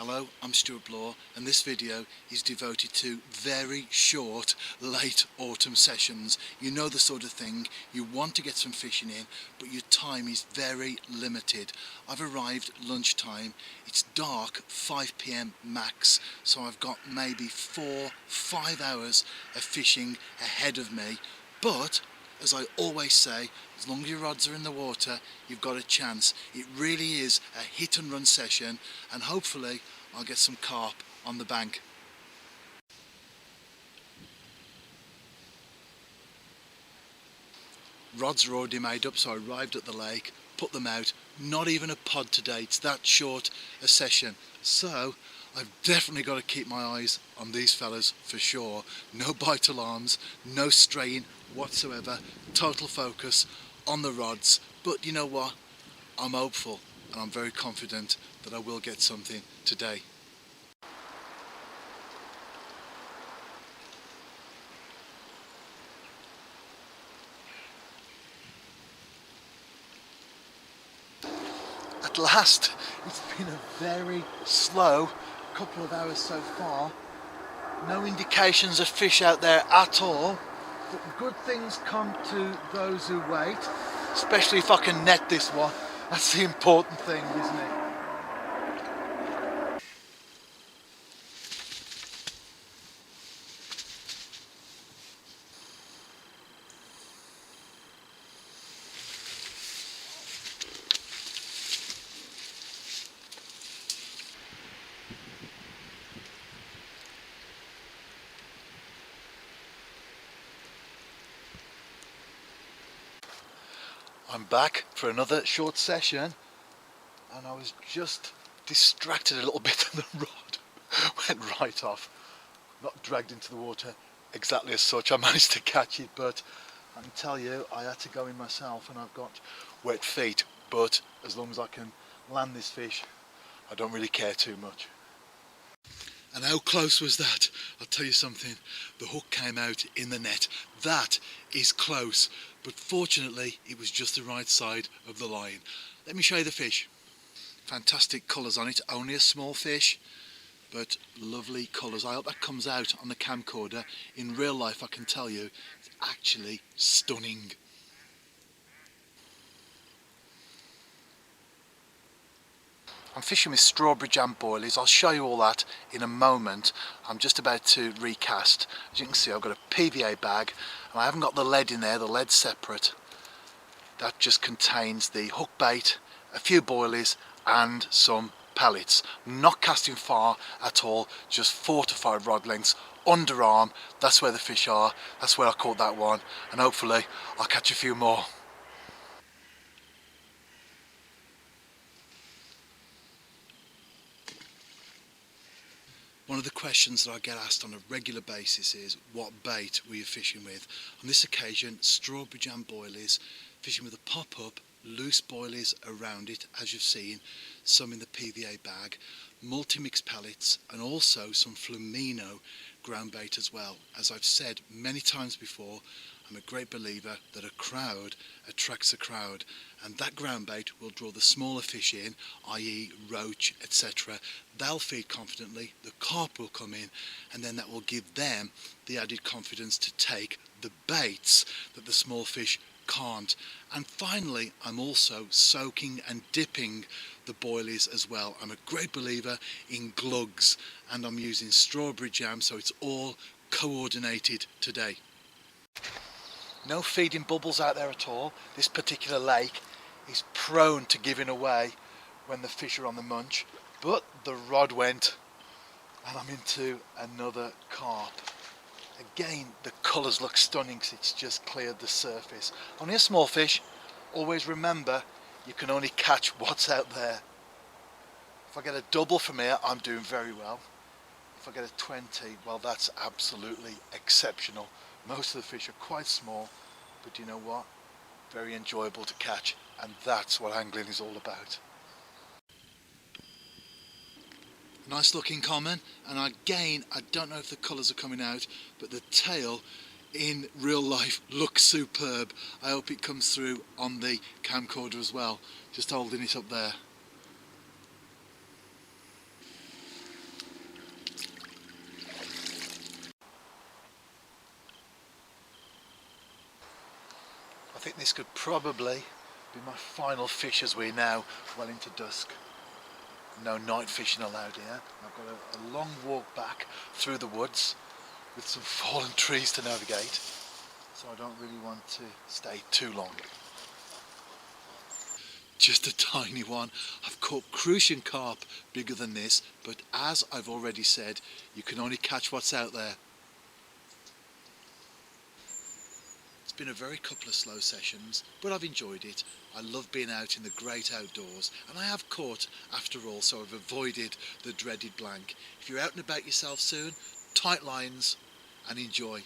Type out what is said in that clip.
Hello, I'm Stuart Bloor, and this video is devoted to very short late autumn sessions. You know the sort of thing, you want to get some fishing in, but your time is very limited. I've arrived lunchtime, it's dark, 5 p.m. max, so I've got maybe 4-5 hours of fishing ahead of me, but as I always say, as long as your rods are in the water, you've got a chance. It really is a hit and run session, and hopefully I'll get some carp on the bank. Rods are already made up, so I arrived at the lake, put them out, not even a pod today, it's that short a session. So I've definitely got to keep my eyes on these fellas for sure. No bite alarms, no straying whatsoever, total focus on the rods. But you know what? I'm hopeful and I'm very confident that I will get something today. At last, it's been a very slow couple of hours so far. No indications of fish out there at all, but good things come to those who wait, especially if I can net this one. That's the important thing, isn't it? I'm back for another short session, and I was just distracted a little bit and the rod went right off. Not dragged into the water exactly as such, I managed to catch it, but I can tell you I had to go in myself and I've got wet feet, but as long as I can land this fish, I don't really care too much. And how close was that? I'll tell you something, the hook came out in the net. That is close, but fortunately it was just the right side of the line. Let me show you the fish. Fantastic colours on it, only a small fish, but lovely colours. I hope that comes out on the camcorder. In real life I can tell you, it's actually stunning. I'm fishing with strawberry jam boilies. I'll show you all that in a moment. I'm just about to recast. As you can see, I've got a PVA bag and I haven't got the lead in there, the lead's separate. That just contains the hook bait, a few boilies and some pellets. I'm not casting far at all, just 4 to 5 rod lengths, underarm. That's where the fish are, that's where I caught that one, and hopefully I'll catch a few more. One of the questions that I get asked on a regular basis is, what bait were you fishing with? On this occasion, strawberry jam boilies, fishing with a pop-up, loose boilies around it, as you've seen, some in the PVA bag, multi-mix pellets, and also some Flamino ground bait as well. As I've said many times before, I'm a great believer that a crowd attracts a crowd, and that ground bait will draw the smaller fish in, i.e. roach, etc. They'll feed confidently, the carp will come in, and then that will give them the added confidence to take the baits that the small fish can't. And finally, I'm also soaking and dipping the boilies as well. I'm a great believer in glugs, and I'm using strawberry jam, so it's all coordinated today. No feeding bubbles out there at all. This particular lake is prone to giving away when the fish are on the munch, but the rod went and I'm into another carp. Again, the colours look stunning because it's just cleared the surface. Only a small fish. Always remember, you can only catch what's out there. If I get a double from here, I'm doing very well. If I get a 20, well, that's absolutely exceptional. Most of the fish are quite small, but you know what? Very enjoyable to catch, and that's what angling is all about. Nice looking common, and again, I don't know if the colours are coming out, but the tail in real life looks superb. I hope it comes through on the camcorder as well. Just holding it up there. This could probably be my final fish as we're now well into dusk. No night fishing allowed here. I've got a long walk back through the woods with some fallen trees to navigate, so I don't really want to stay too long. Just a tiny one. I've caught crucian carp bigger than this, but as I've already said, you can only catch what's out there. It's been a very couple of slow sessions, but I've enjoyed it. I love being out in the great outdoors, and I have caught after all, so I've avoided the dreaded blank. If you're out and about yourself soon, tight lines and enjoy.